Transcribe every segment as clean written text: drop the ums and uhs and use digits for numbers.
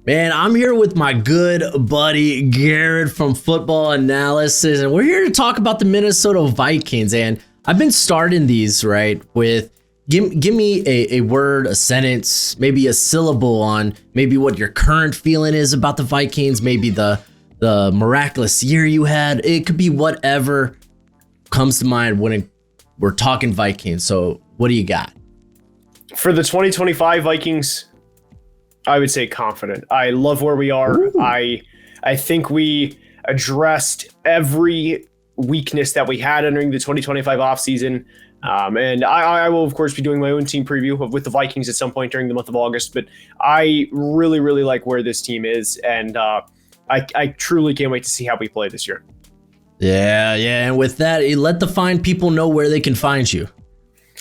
Man, I'm here with my good buddy Garrett from Football Analysis, and we're here to talk about the Minnesota Vikings. And I've been starting these, right, with give me a word, a sentence, maybe a syllable on maybe what your current feeling is about the Vikings, maybe the miraculous year you had. It could be whatever comes to mind when we're talking Vikings. So what do you got? For the 2025 Vikings, I would say confident. I love where we are. Ooh. I think we addressed every weakness that we had entering the 2025 offseason. And I will, of course, be doing my own team preview with the Vikings at some point during the month of August. But I really, really like where this team is. And I truly can't wait to see how we play this year. Yeah. And with that, let the fine people know where they can find you.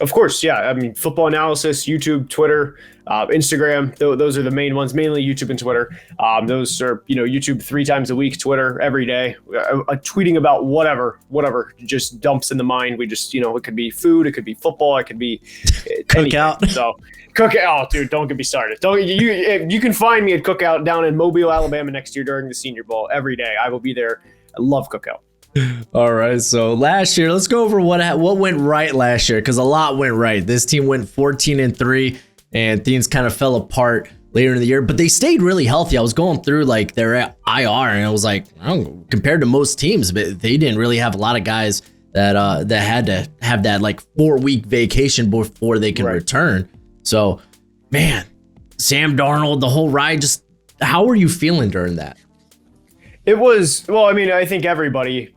Of course, yeah. I mean, Football Analysis, YouTube, Twitter, Instagram. Those are the main ones. Mainly YouTube and Twitter. Those are, YouTube 3 times a week, Twitter every day. Tweeting about whatever just dumps in the mind. We just, it could be food, it could be football, it could be cookout. So cookout, oh, dude, don't get me started. You can find me at Cookout down in Mobile, Alabama next year during the Senior Bowl every day. I will be there. I love Cookout. All right, so last year, let's go over what went right last year, because a lot went right. This team went 14-3, and things kind of fell apart later in the year, but they stayed really healthy. I was going through like their IR, and I was like, compared to most teams, but they didn't really have a lot of guys that had to have that like 4-week vacation before they can return. So, man, Sam Darnold, the whole ride. Just how were you feeling during that? It was, well, I mean, I think everybody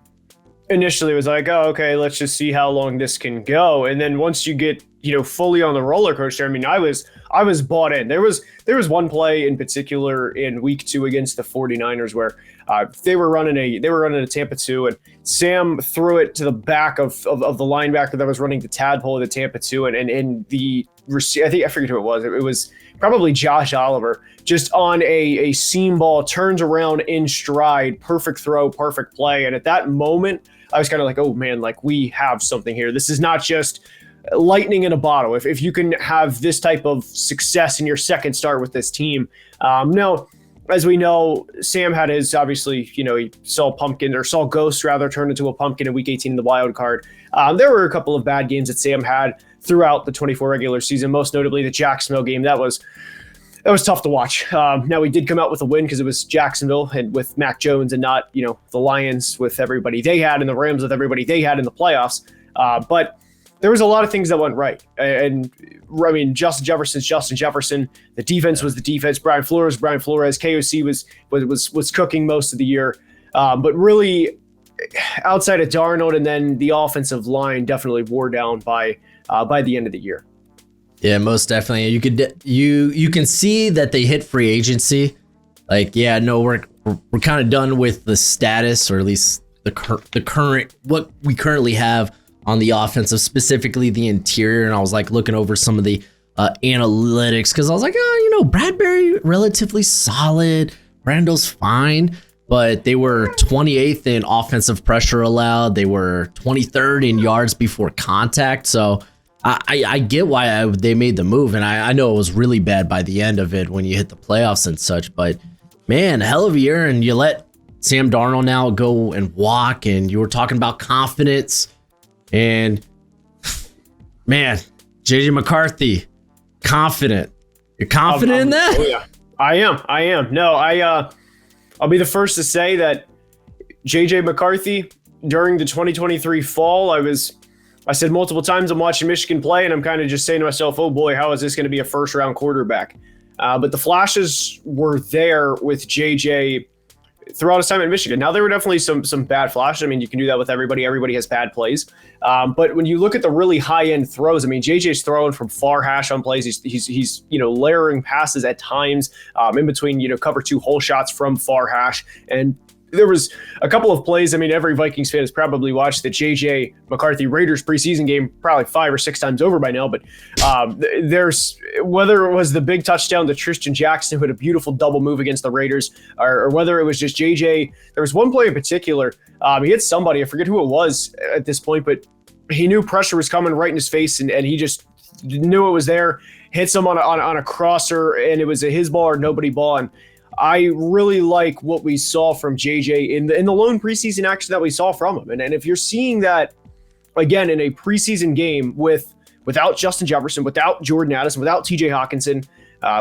initially was like, oh, okay, let's just see how long this can go. And then once you get, fully on the roller coaster, I mean, I was bought in. There was one play in particular in week 2 against the 49ers where they were running a Tampa 2, and Sam threw it to the back of the linebacker that was running the tadpole of the Tampa 2, and the I forget who it was. It was probably Josh Oliver, just on a seam ball, turns around in stride, perfect throw, perfect play. And at that moment, I was kind of like, oh man, like we have something here. This is not just lightning in a bottle. If you can have this type of success in your second start with this team. Now, as we know, Sam had his, obviously, he saw Ghost rather turn into a pumpkin in week 18 in the wild card. There were a couple of bad games that Sam had throughout the 24 regular season, most notably the Jacksonville game. That was tough to watch. Now, we did come out with a win because it was Jacksonville and with Mac Jones and not, the Lions with everybody they had and the Rams with everybody they had in the playoffs. But there was a lot of things that went right. And I mean, Justin Jefferson. The defense was the defense. Brian Flores. KOC was cooking most of the year. But really, outside of Darnold, and then the offensive line definitely wore down by the end of the year. Yeah, most definitely. You can see that they hit free agency. Like, yeah, no, we're kind of done with the status, or at least the current what we currently have on the offensive, specifically the interior. And I was like looking over some of the analytics, because I was like, Bradbury relatively solid, Randall's fine, but they were 28th in offensive pressure allowed. They were 23rd in yards before contact. So I get why they made the move, and I know it was really bad by the end of it when you hit the playoffs and such, but man, hell of a year. And you let Sam Darnold now go and walk, and you were talking about confidence, and man, JJ McCarthy, confident. You're confident in that? Oh yeah, I am. No, I'll be the first to say that JJ McCarthy during the 2023 fall, I said multiple times I'm watching Michigan play, and I'm kind of just saying to myself, oh boy, how is this going to be a first-round quarterback? But the flashes were there with JJ throughout his time at Michigan. Now, there were definitely some bad flashes. I mean, you can do that with everybody. Everybody has bad plays. But when you look at the really high-end throws, I mean, JJ's throwing from far hash on plays. He's layering passes at times in between, cover 2 hole shots from far hash. And there was a couple of plays. I mean, every Vikings fan has probably watched the JJ McCarthy Raiders preseason game probably 5 or 6 times over by now. But there's, whether it was the big touchdown to Tristan Jackson, who had a beautiful double move against the Raiders, or whether it was just JJ, there was one play in particular. He hit somebody. I forget who it was at this point, but he knew pressure was coming right in his face, and he just knew it was there. Hits him on a crosser, and it was a his ball or nobody ball. And I really like what we saw from JJ in the lone preseason action that we saw from him. And if you're seeing that again in a preseason game without Justin Jefferson, without Jordan Addison, without TJ Hawkinson,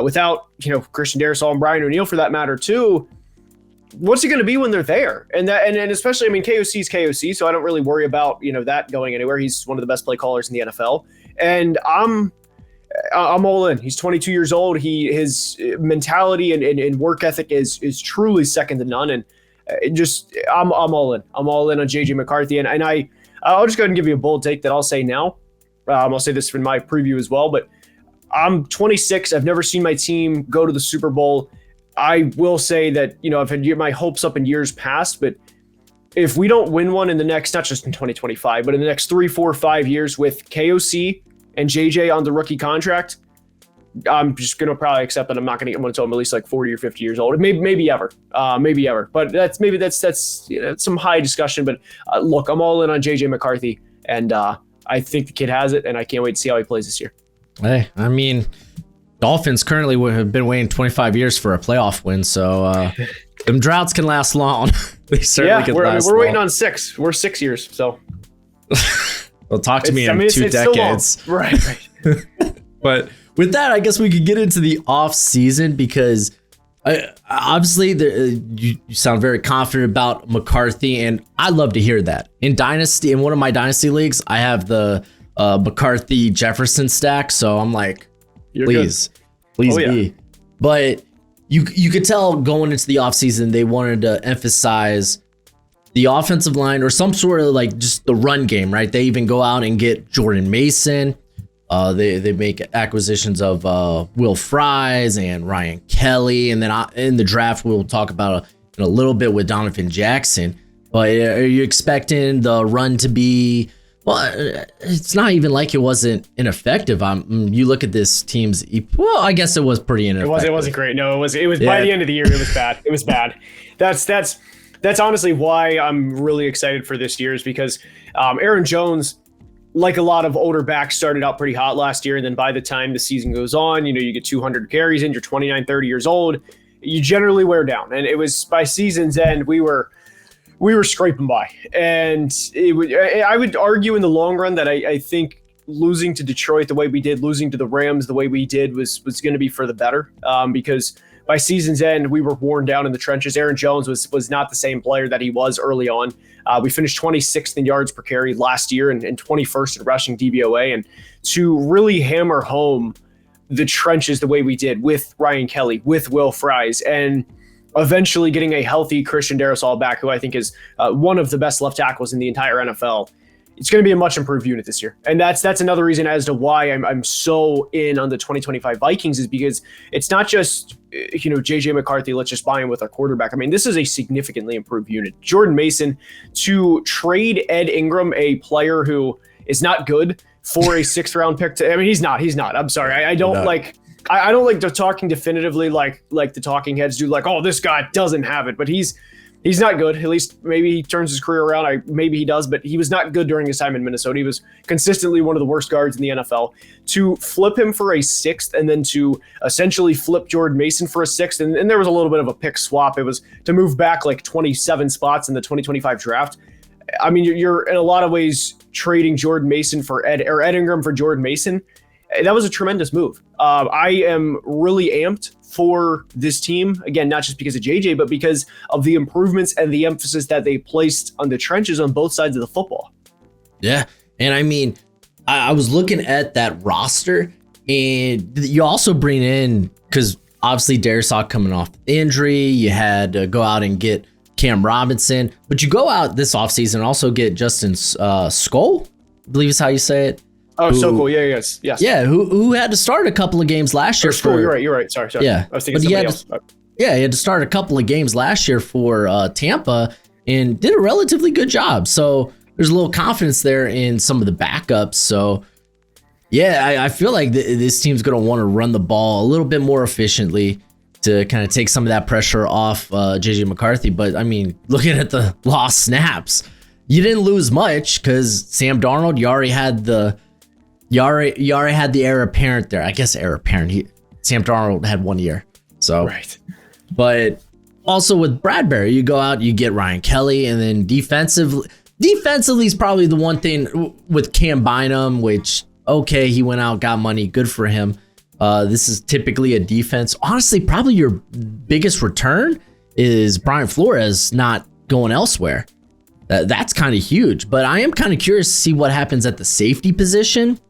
without Christian Darrisaw and Brian O'Neill for that matter too, what's it going to be when they're there? And especially, I mean, KOC is KOC, so I don't really worry about that going anywhere. He's one of the best play callers in the NFL, and I'm all in. He's 22 years old. His mentality and work ethic is truly second to none. And I'm all in. I'm all in on JJ McCarthy. And I'll just go ahead and give you a bold take that I'll say now. I'll say this in my preview as well, but I'm 26. I've never seen my team go to the Super Bowl. I will say that, I've had my hopes up in years past, but if we don't win one in the next, not just in 2025, but in the next 3, 4, 5 years with KOC and JJ on the rookie contract, I'm just going to probably accept that I'm not going to get one until I'm at least like 40 or 50 years old. Maybe ever. But that's some high discussion. But look, I'm all in on JJ McCarthy, and I think the kid has it, and I can't wait to see how he plays this year. Hey, I mean, Dolphins currently have been waiting 25 years for a playoff win, so them droughts can last long. They certainly can last long. We're waiting on 6. We're 6 years, so. Well, talk to me in 2 decades. Right. But with that, I guess we could get into the off season because obviously you sound very confident about McCarthy, and I love to hear that. In one of my dynasty leagues, I have the McCarthy Jefferson stack, so I'm like, please be. But you could tell going into the offseason, they wanted to emphasize the offensive line or some sort of like just the run game, right? They even go out and get Jordan Mason. They make acquisitions of Will Fries and Ryan Kelly. And then in the draft, we'll talk about in a little bit with Donovan Jackson. But are you expecting the run to be... Well, it's not even like it wasn't ineffective. You look at this team's. Well, I guess it was pretty ineffective. It wasn't great. No, it was by the end of the year. It was bad. It was bad. That's honestly why I'm really excited for this year, is because Aaron Jones, like a lot of older backs, started out pretty hot last year, and then by the time the season goes on, you get 200 carries in. You're 29, 30 years old. You generally wear down, and it was by season's end we were scraping by. And I would argue in the long run that I think losing to Detroit the way we did, losing to the Rams the way we did was going to be for the better, because by season's end, we were worn down in the trenches. Aaron Jones was not the same player that he was early on. We finished 26th in yards per carry last year and 21st in rushing DVOA. And to really hammer home the trenches the way we did with Ryan Kelly, with Will Fries, and eventually getting a healthy Christian Darrisaw back, who I think is one of the best left tackles in the entire NFL. It's going to be a much improved unit this year. And that's another reason as to why I'm so in on the 2025 Vikings, is because it's not just, JJ McCarthy, let's just buy him with our quarterback. I mean, this is a significantly improved unit. Jordan Mason, to trade Ed Ingram, a player who is not good, for a 6th round pick. He's not. I'm sorry. I don't like talking definitively like the talking heads do, like, oh, this guy doesn't have it, but he's not good. At least maybe he turns his career around. Maybe he does, but he was not good during his time in Minnesota. He was consistently one of the worst guards in the NFL. To flip him for a 6th and then to essentially flip Jordan Mason for a 6th, and there was a little bit of a pick swap. It was to move back like 27 spots in the 2025 draft. I mean, you're in a lot of ways trading Jordan Mason for Ed Ingram for Jordan Mason. That was a tremendous move. I am really amped for this team. Again, not just because of JJ, but because of the improvements and the emphasis that they placed on the trenches on both sides of the football. Yeah. And I mean, I was looking at that roster, and you also bring in, because obviously Darrisaw coming off injury, you had to go out and get Cam Robinson, but you go out this offseason and also get Justin Skoll, I believe is how you say it. Oh, so cool. Yeah, yes. Yeah, who had to start a couple of games last year. You're right. Sorry. Yeah. I was thinking somebody else. He had to start a couple of games last year for Tampa and did a relatively good job. So there's a little confidence there in some of the backups. So, yeah, I feel like this team's going to want to run the ball a little bit more efficiently to kind of take some of that pressure off JJ McCarthy. But, I mean, looking at the lost snaps, you didn't lose much because Sam Darnold, you already had the heir apparent there. I guess heir apparent. Sam Darnold had 1 year. So right. But also with Bradbury, you go out, you get Ryan Kelly, and then defensively is probably the one thing with Cam Bynum, which, okay, he went out, got money, good for him. This is typically a defense. Honestly, probably your biggest return is Brian Flores not going elsewhere. That's kind of huge, but I am kind of curious to see what happens at the safety position,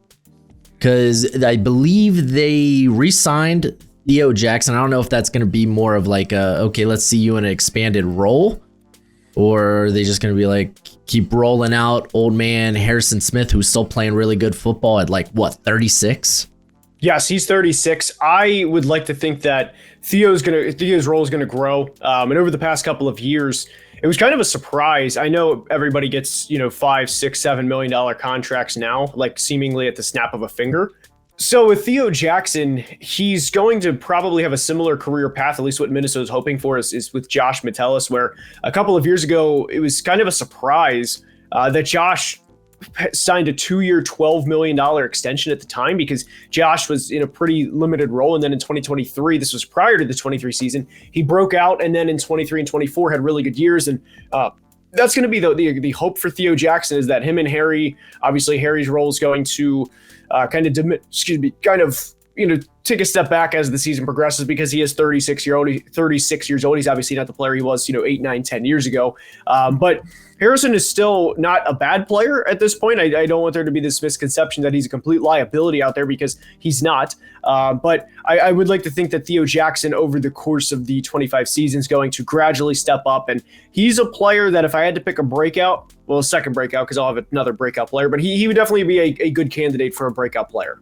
because I believe they re-signed Theo Jackson. I don't know if that's going to be more of like okay, let's see you in an expanded role, or are they just going to be like, keep rolling out old man Harrison Smith, who's still playing really good football at like, what, 36? Yes, he's 36. I would like to think that Theo's role is gonna grow. And over the past couple of years, it was kind of a surprise. I know everybody gets, $5, $6, $7 million contracts now, like seemingly at the snap of a finger. So with Theo Jackson, he's going to probably have a similar career path, at least what Minnesota's hoping for is with Josh Metellus, where a couple of years ago, it was kind of a surprise that Josh signed a 2-year, $12 million extension at the time, because Josh was in a pretty limited role. And then in 2023, this was prior to the 23 season, he broke out. And then in 23 and 24 had really good years. And that's going to be the hope for Theo Jackson, is that him and Harry, obviously Harry's role is going to take a step back as the season progresses, because he is 36 years old. He's obviously not the player he was, 8, 9, 10 years ago. But Harrison is still not a bad player at this point. I don't want there to be this misconception that he's a complete liability out there, because he's not. But I would like to think that Theo Jackson, over the course of the 25 seasons, going to gradually step up. And he's a player that if I had to pick a second breakout, because I'll have another breakout player, but he would definitely be a good candidate for a breakout player.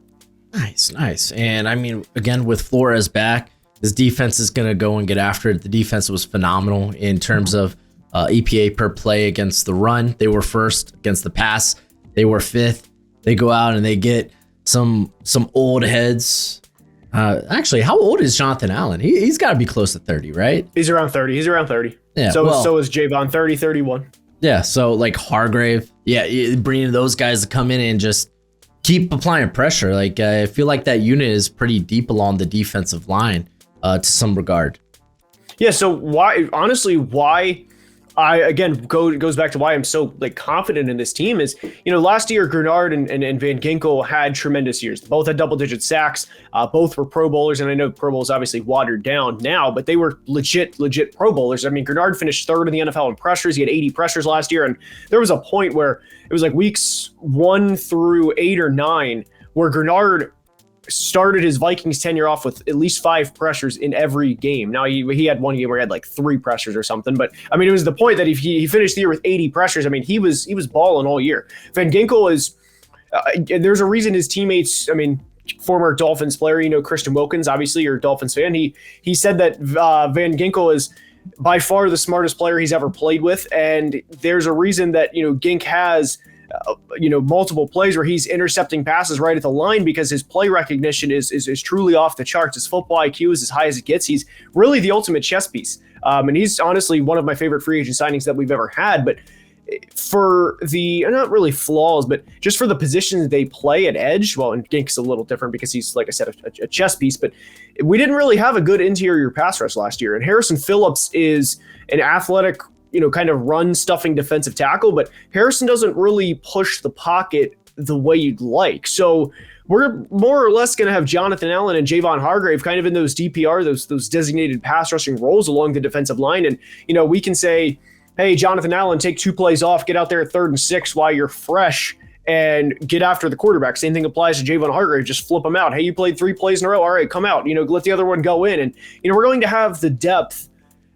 Nice. And I mean, again, with Flores back, his defense is going to go and get after it. The defense was phenomenal in terms of EPA per play against the run. They were first against the pass. They were fifth. They go out and they get some old heads. Actually, how old is Jonathan Allen? He's got to be close to 30, right? He's around 30. Yeah. So is Javon, 30, 31. Yeah. So like Hargrave. Yeah. Bringing those guys to come in and just keep applying pressure. Like I feel like that unit is pretty deep along the defensive line to some regard. Yeah. So why goes back to why I'm so confident in this team is, last year Grenard and Van Ginkel had tremendous years. Both had double-digit sacks. Both were Pro Bowlers, and I know Pro Bowl is obviously watered down now, but they were legit Pro Bowlers. I mean, Grenard finished third in the NFL in pressures. He had 80 pressures last year, and there was a point where it was like weeks 1 through 8 or 9 where Grenard started his Vikings tenure off with at least 5 pressures in every game. Now he had one game where he had 3 pressures or something, but I mean, it was the point that if he finished the year with 80 pressures, I mean, he was balling all year. Van Ginkel is there's a reason his teammates, I mean, former Dolphins player, Christian Wilkins, obviously you're a Dolphins fan. He said that Van Ginkel is by far the smartest player he's ever played with, and there's a reason that Gink has multiple plays where he's intercepting passes right at the line, because his play recognition is truly off the charts. His football IQ is as high as it gets. He's really the ultimate chess piece. And he's honestly one of my favorite free agent signings that we've ever had. But for the, not really flaws, but just for the positions they play at edge, well, and Gink's a little different because he's, like I said, a chess piece, but we didn't really have a good interior pass rush last year. And Harrison Phillips is an athletic, kind of run stuffing defensive tackle, but Harrison doesn't really push the pocket the way you'd like. So we're more or less going to have Jonathan Allen and Javon Hargrave kind of in those DPR, those designated pass rushing roles along the defensive line. And, we can say, hey, Jonathan Allen, take 2 plays off, get out there at 3rd and 6 while you're fresh and get after the quarterback. Same thing applies to Javon Hargrave. Just flip him out. Hey, you played 3 plays in a row. All right, come out, let the other one go in. And, we're going to have the depth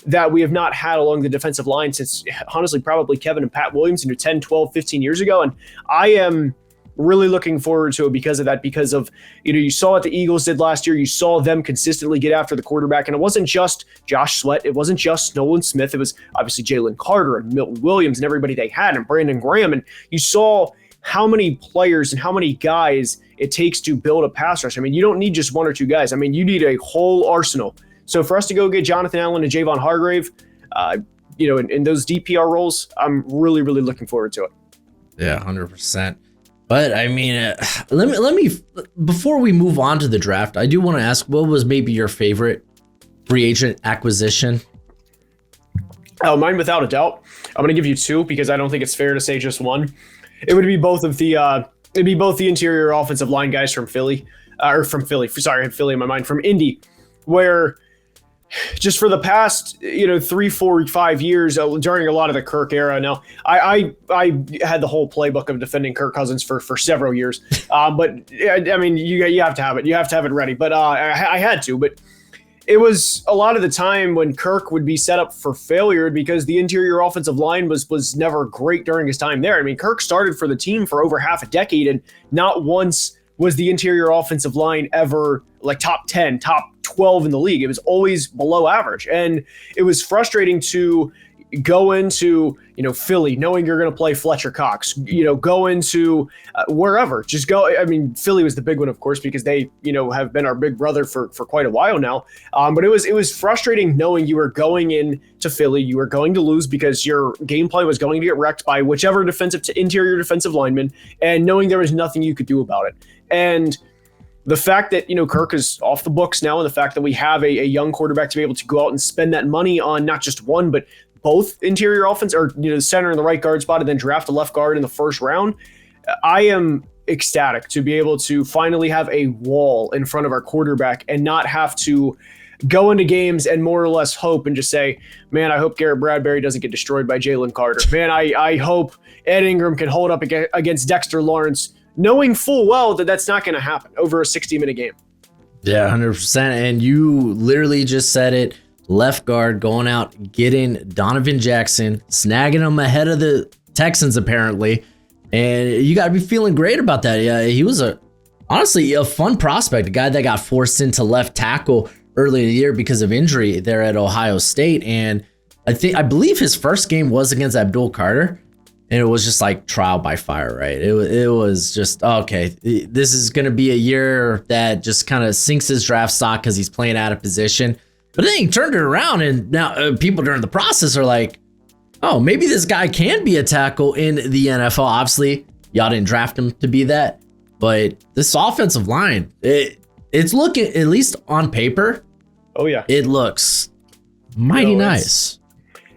that we have not had along the defensive line since, honestly, probably Kevin and Pat Williams, 10, 12, 15 years ago. And I am really looking forward to it because of that, because of, you saw what the Eagles did last year. You saw them consistently get after the quarterback. And it wasn't just Josh Sweat. It wasn't just Nolan Smith. It was obviously Jalen Carter and Milton Williams and everybody they had, and Brandon Graham. And you saw how many players and how many guys it takes to build a pass rush. I mean, you don't need just 1 or 2 guys. I mean, you need a whole arsenal. So for us to go get Jonathan Allen and Javon Hargrave, in those DPR roles, I'm really, really looking forward to it. Yeah, 100%. But I mean, let me before we move on to the draft, I do want to ask, what was maybe your favorite free agent acquisition? Oh, mine without a doubt. I'm gonna give you two because I don't think it's fair to say just one. It would be both of the it'd be both the interior offensive line guys from Philly, or from Philly. Sorry, I had Philly in my mind. From Indy, where just for the past 3, 4, 5 years during a lot of the Kirk era. Now, I had the whole playbook of defending Kirk Cousins for several years, but I mean you have to have it. You have to have it ready. But I had to. But it was a lot of the time when Kirk would be set up for failure because the interior offensive line was never great during his time there. I mean, Kirk started for the team for over half a decade, and not once was the interior offensive line ever like top 10, top 12 in the league. It was always below average. And it was frustrating to go into, Philly, knowing you're going to play Fletcher Cox, go into wherever, just go. I mean, Philly was the big one, of course, because they, have been our big brother for quite a while now. But it was frustrating knowing you were going in to Philly, you were going to lose because your gameplay was going to get wrecked by whichever interior defensive lineman, and knowing there was nothing you could do about it. And the fact that, Kirk is off the books now, and the fact that we have a young quarterback to be able to go out and spend that money on not just one, but both interior offense or, the center and the right guard spot, and then draft a left guard in the first round, I am ecstatic to be able to finally have a wall in front of our quarterback and not have to go into games and more or less hope and just say, man, I hope Garrett Bradbury doesn't get destroyed by Jalen Carter. Man, I hope Ed Ingram can hold up against Dexter Lawrence, knowing full well that that's not going to happen over a 60-minute game. Yeah, 100%. And you literally just said it. Left guard going out, getting Donovan Jackson, snagging him ahead of the Texans, apparently. And you got to be feeling great about that. Yeah, he was honestly a fun prospect, a guy that got forced into left tackle early in the year because of injury there at Ohio State. And I believe his first game was against Abdul Carter. And it was just like trial by fire, right? It was just, okay, this is going to be a year that just kind of sinks his draft stock because he's playing out of position. But then he turned it around, and now people during the process are like, oh, maybe this guy can be a tackle in the NFL. Obviously, y'all didn't draft him to be that. But this offensive line, it's looking, at least on paper, oh yeah, it looks mighty nice.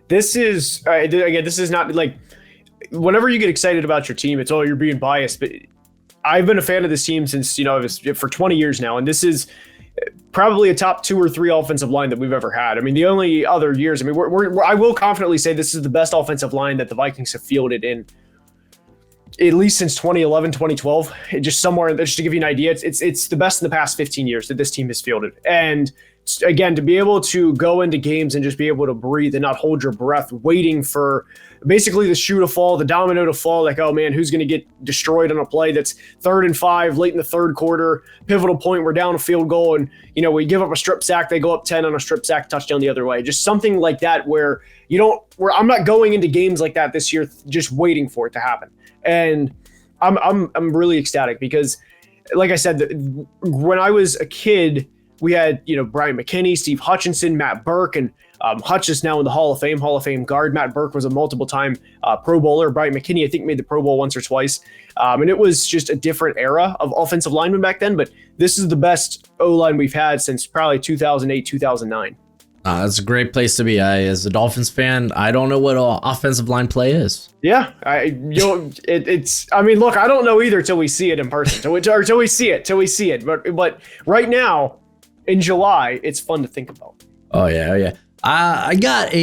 This is, again, this is not like, whenever you get excited about your team, it's, oh, you're being biased. But I've been a fan of this team since, for 20 years now. And this is probably a top 2 or 3 offensive line that we've ever had. I mean, the only other years, I mean, I will confidently say this is the best offensive line that the Vikings have fielded in at least since 2011, 2012. Just somewhere, just to give you an idea, it's the best in the past 15 years that this team has fielded. And again, to be able to go into games and just be able to breathe and not hold your breath, waiting for basically the shoe to fall, the domino to fall, like, oh man, who's going to get destroyed on a play that's 3rd and 5 late in the third quarter, pivotal point, we're down a field goal, and we give up a strip sack, they go up 10 on a strip sack, touchdown the other way. Just something like that where I'm not going into games like that this year just waiting for it to happen. And I'm really ecstatic because, like I said, when I was a kid, we had, Brian McKinney, Steve Hutchinson, Matt Burke, and Hutch is now in the Hall of Fame guard. Matt Burke was a multiple-time Pro Bowler. Brian McKinney, I think, made the Pro Bowl once or twice. And it was just a different era of offensive linemen back then. But this is the best O-line we've had since probably 2008, 2009. That's a great place to be. As a Dolphins fan, I don't know what offensive line play is. Yeah, it's. I mean, look, I don't know either till we see it in person. Till we see it. But right now, in July, it's fun to think about. Oh yeah. I guess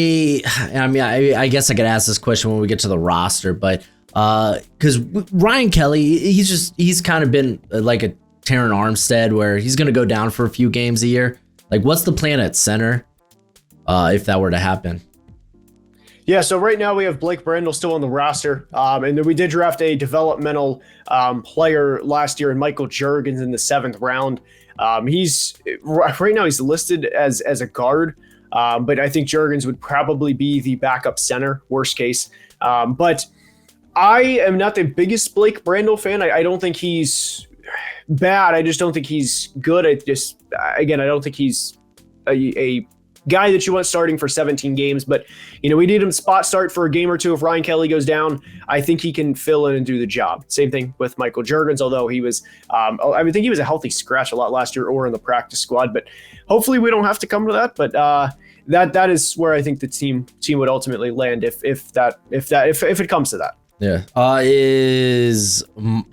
I could ask this question when we get to the roster, but because Ryan Kelly, he's kind of been like a Terran Armstead, where he's going to go down for a few games a year. Like, what's the plan at center if that were to happen? Yeah, so right now we have Blake Brandel still on the roster, and then we did draft a developmental player last year in Michael Juergens in the 7th round. He's right now he's listed as a guard, but I think Juergens would probably be the backup center, worst case. But I am not the biggest Blake Brandel fan. I don't think he's bad. I just don't think he's good. I don't think he's a guy that you want starting for 17 games, but we need him spot start for a game or two if Ryan Kelly goes down. I think he can fill in and do the job. Same thing with Michael Juergens, although he was, I would think he was a healthy scratch a lot last year or in the practice squad, but hopefully we don't have to come to that. But that is where I think the team would ultimately land if it comes to that. Yeah.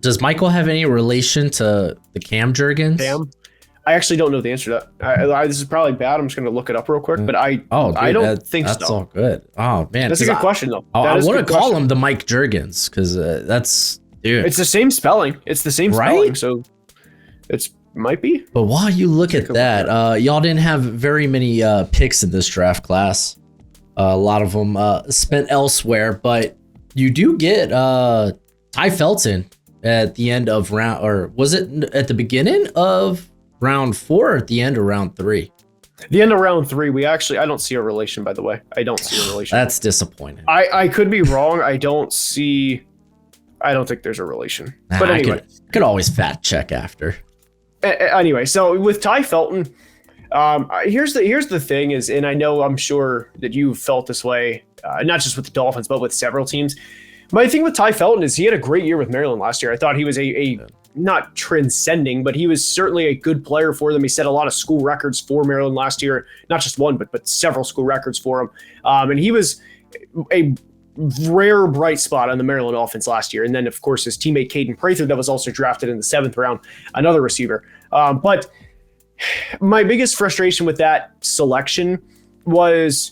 Does Michael have any relation to the Cam Juergens? Cam? I actually don't know the answer to that. This is probably bad. I'm just going to look it up real quick, but I don't think so. That's all good. Oh man, that's a good question though. I want to call him the Mike Juergens because that's dude. It's the same spelling. It's the same spelling, so it's might be. But while you look at that, y'all didn't have very many picks in this draft class. A lot of them spent elsewhere, but you do get Ty Felton at the end of round, or was it at the beginning of round 4 or at the end of round 3? The end of round 3, I don't see a relation, by the way. I don't see a relation. That's disappointing. I could be wrong. I don't think there's a relation. But anyway. I could always fact check after. Anyway, so with Ty Felton, here's the thing is, and I'm sure that you felt this way, not just with the Dolphins, but with several teams. My thing with Ty Felton is he had a great year with Maryland last year. I thought he was a not transcending, but he was certainly a good player for them. He set a lot of school records for Maryland last year, not just one, but several school records for him. And he was a rare bright spot on the Maryland offense last year. And then, of course, his teammate Caden Prather that was also drafted in the 7th round, another receiver. But my biggest frustration with that selection was,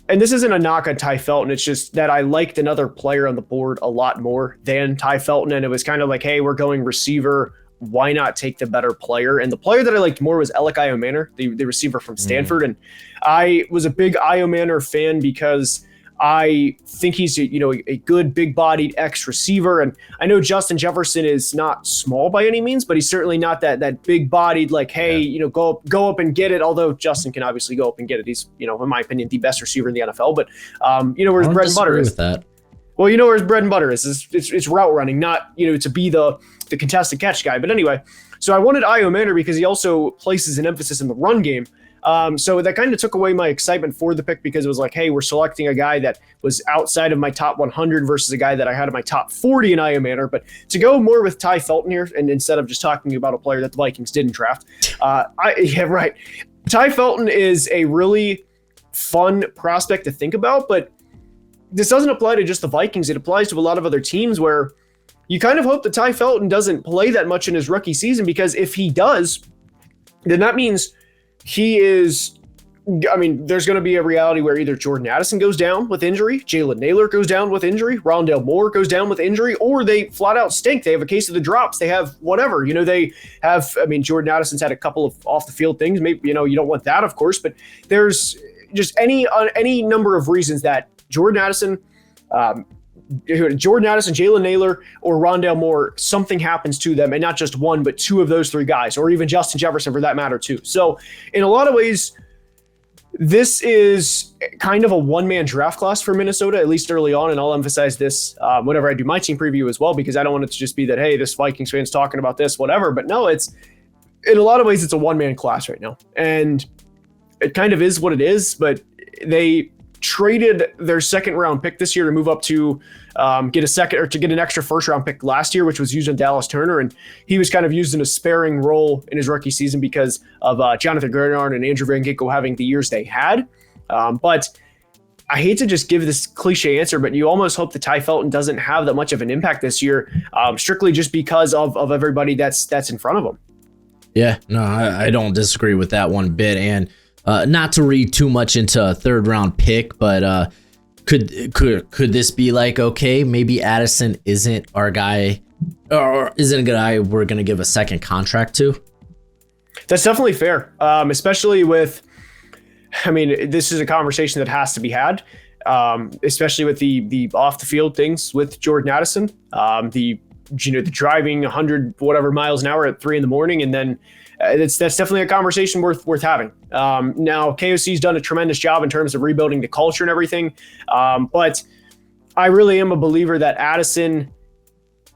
and this isn't a knock on Ty Felton, it's just that I liked another player on the board a lot more than Ty Felton, and it was kind of like, hey, we're going receiver, why not take the better player? And the player that I liked more was Alec Iomanner, the receiver from Stanford, and I was a big Iomanner fan because I think he's a good big-bodied X-receiver, and I know Justin Jefferson is not small by any means, but he's certainly not that big-bodied, like, hey, go up and get it, although Justin can obviously go up and get it. He's, in my opinion, the best receiver in the NFL, but where his bread and butter is. With that. Well, where his bread and butter is. It's route running, not, to be the contested catch guy. But anyway, so I wanted Iomanner because he also places an emphasis in the run game. So that kind of took away my excitement for the pick because it was like, hey, we're selecting a guy that was outside of my top 100 versus a guy that I had in my top 40 in Iomanner. But to go more with Ty Felton here, and instead of just talking about a player that the Vikings didn't draft, Ty Felton is a really fun prospect to think about, but this doesn't apply to just the Vikings. It applies to a lot of other teams where you kind of hope that Ty Felton doesn't play that much in his rookie season, because if he does, then that means there's going to be a reality where either Jordan Addison goes down with injury, Jalen Naylor goes down with injury, Rondale Moore goes down with injury, or they flat out stink. They have a case of the drops. They have whatever, they have, Jordan Addison's had a couple of off the field things. Maybe, you don't want that, of course, but there's just any number of reasons that Jordan Addison, Jalen Naylor, or Rondale Moore, something happens to them, and not just one, but two of those three guys, or even Justin Jefferson for that matter too. So in a lot of ways, this is kind of a one-man draft class for Minnesota, at least early on, and I'll emphasize this whenever I do my team preview as well, because I don't want it to just be that, hey, this Vikings fan's talking about this, whatever. But no, it's in a lot of ways, it's a one-man class right now, and it kind of is what it is, but they traded their 2nd round pick this year to move up to get an extra 1st round pick last year, which was used on Dallas Turner, and he was kind of used in a sparing role in his rookie season because of Jonathan Grenard and Andrew Van Ginkel having the years they had. But I hate to just give this cliche answer, but you almost hope that Ty Felton doesn't have that much of an impact this year, strictly just because of everybody that's in front of him. Yeah, no, I don't disagree with that one bit, and not to read too much into a 3rd round pick, but could this be like, okay, maybe Addison isn't our guy, or isn't a guy we're going to give a 2nd contract to? That's definitely fair, especially with, this is a conversation that has to be had, especially with the off the field things with Jordan Addison, the driving 100 whatever miles an hour at 3 a.m, and then that's definitely a conversation worth having. Now, KOC's done a tremendous job in terms of rebuilding the culture and everything, but I really am a believer that Addison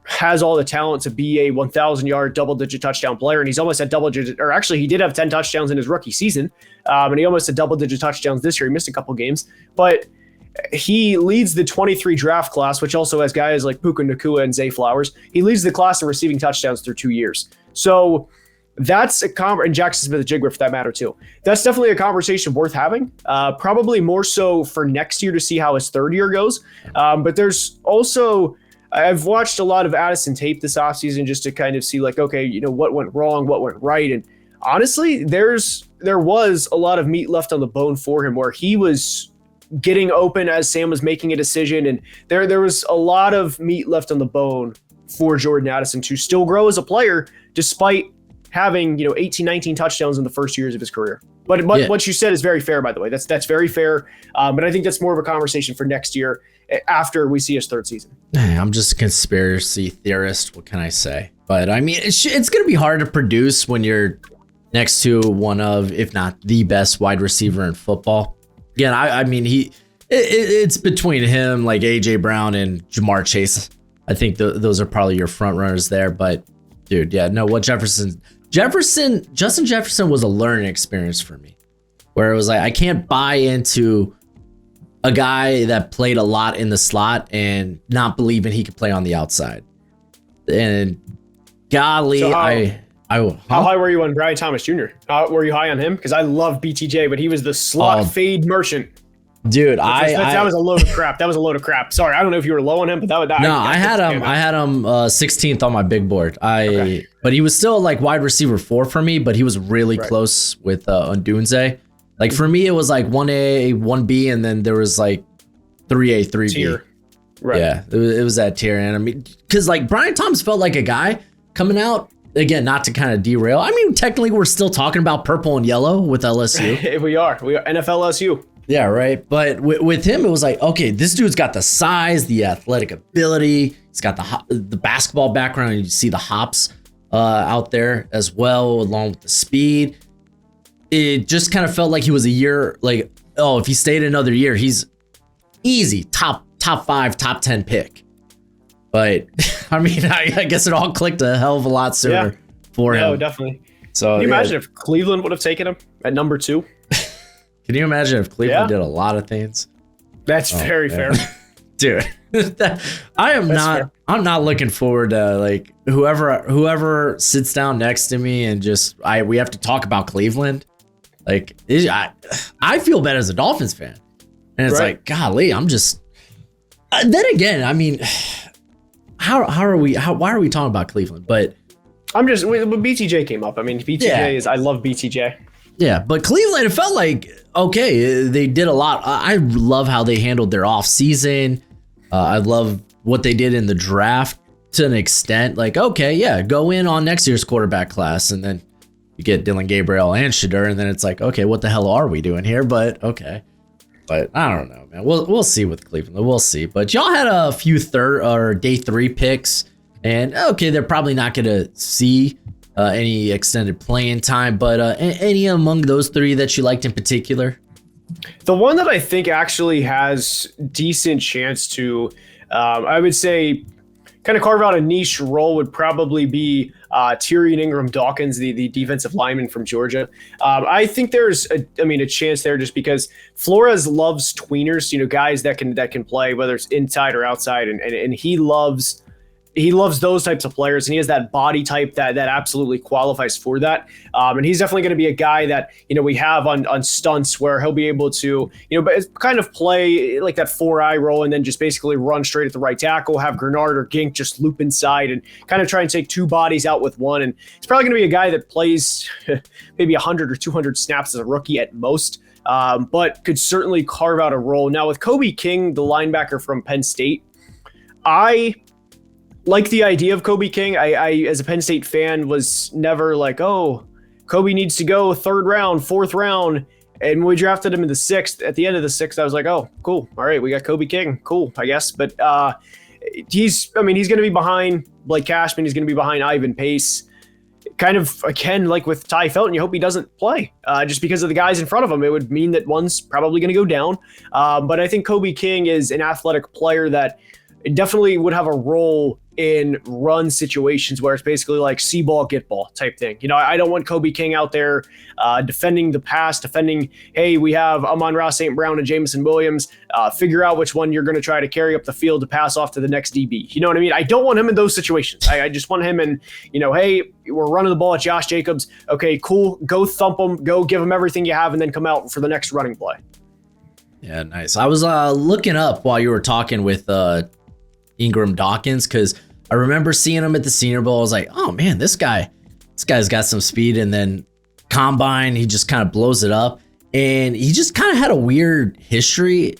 has all the talent to be a 1,000-yard double-digit touchdown player, and he's almost at double-digit, or actually he did have 10 touchdowns in his rookie season. and he almost had double-digit touchdowns this year. He missed a couple games, but he leads the 23 draft class, which also has guys like Puka Nacua and Zay Flowers. He leads the class in receiving touchdowns through 2 years. So that's and Jackson Smith-Jigba for that matter too. That's definitely a conversation worth having. Probably more so for next year to see how his third year goes. But there's also, I've watched a lot of Addison tape this offseason just to kind of see like, okay, what went wrong, what went right. And honestly, there was a lot of meat left on the bone for him where he was getting open as Sam was making a decision. And there was a lot of meat left on the bone for Jordan Addison to still grow as a player, despite having, 18, 19 touchdowns in the first years of his career. But what you said is very fair, by the way. That's very fair. But I think that's more of a conversation for next year after we see his third season. I'm just a conspiracy theorist. What can I say? But I mean, it's going to be hard to produce when you're next to one of, if not the best wide receiver in football. Again, I mean, it's between him, like AJ Brown and Jamar Chase. I think those are probably your front runners there. But dude, yeah, no, Justin Jefferson was a learning experience for me, where it was like I can't buy into a guy that played a lot in the slot and not believing he could play on the outside. And golly, so how high were you on Brian Thomas Jr.? Were you high on him? Because I love BTJ, but he was the slot fade merchant. Dude, that was a load of crap. That was a load of crap. Sorry, I don't know if you were low on him, but I had him 16th on my big board. But he was still like wide receiver 4 for me, but he was really close with Ondunze. Like for me, it was like 1A, 1B, and then there was like 3A, 3B. Tier. Right. Yeah, it was that tier. And I mean, because like Brian Thomas felt like a guy coming out. Again, not to kind of derail. I mean, technically, we're still talking about purple and yellow with LSU. We are NFL LSU. Yeah, right. But with him, it was like, okay, this dude's got the size, the athletic ability. He's got the basketball background. And you see the hops out there as well, along with the speed. It just kind of felt like he was a year, like, oh, if he stayed another year, he's easy top 5, top 10 pick. But I mean, I guess it all clicked a hell of a lot sooner for him. No, definitely. So can you imagine if Cleveland would have taken him at number 2? Can you imagine if Cleveland did a lot of things? That's very fair. Dude, I'm not looking forward to like whoever sits down next to me and just we have to talk about Cleveland. Like I feel bad as a Dolphins fan. And it's like, golly, I'm just then again, I mean, why are we talking about Cleveland? But I'm just when BTJ came up. I mean, BTJ I love BTJ. Yeah, but Cleveland, it felt like, okay, they did a lot. I love how they handled their offseason. I love what they did in the draft to an extent. Like, okay, yeah, go in on next year's quarterback class, and then you get Dylan Gabriel and Shedeur, and then it's like, okay, what the hell are we doing here? But okay. But I don't know, man. We'll see with Cleveland. We'll see. But y'all had a few day 3 picks, and okay, they're probably not going to see any extended playing time, but any among those 3 that you liked in particular? The one that I think actually has decent chance to, I would say, kind of carve out a niche role would probably be Tyrion Ingram-Dawkins, the defensive lineman from Georgia. I think there's a chance there just because Flores loves tweeners, guys that can play whether it's inside or outside, and he loves those types of players, and he has that body type that absolutely qualifies for that. And he's definitely going to be a guy that, we have on stunts where he'll be able to, kind of play like that 4-eye role and then just basically run straight at the right tackle, have Grenard or Gink just loop inside and kind of try and take 2 bodies out with one. And it's probably going to be a guy that plays maybe 100 or 200 snaps as a rookie at most. But could certainly carve out a role. Now with Kobe King, the linebacker from Penn State, I like the idea of Kobe King. I as a Penn State fan, was never like, oh, Kobe needs to go 3rd round, 4th round. And when we drafted him in the 6th, at the end of the 6th, I was like, oh, cool. All right, we got Kobe King. Cool, I guess. But he's going to be behind Blake Cashman. He's going to be behind Ivan Pace. Kind of, again, like with Ty Felton, you hope he doesn't play just because of the guys in front of him. It would mean that one's probably going to go down. But I think Kobe King is an athletic player that definitely would have a role in run situations where it's basically like see ball, get ball type thing. I don't want Kobe King out there defending the pass, defending, hey, we have Amon-Ra St. Brown and Jameson Williams. Figure out which one you're going to try to carry up the field to pass off to the next DB. You know what I mean? I don't want him in those situations. I just want him in, hey, we're running the ball at Josh Jacobs. Okay, cool. Go thump him. Go give him everything you have and then come out for the next running play. Yeah, nice. I was looking up while you were talking with Ingram Dawkins, because I remember seeing him at the Senior Bowl. I was like, oh man, this guy's got some speed. And then combine, he just kind of blows it up. And he just kind of had a weird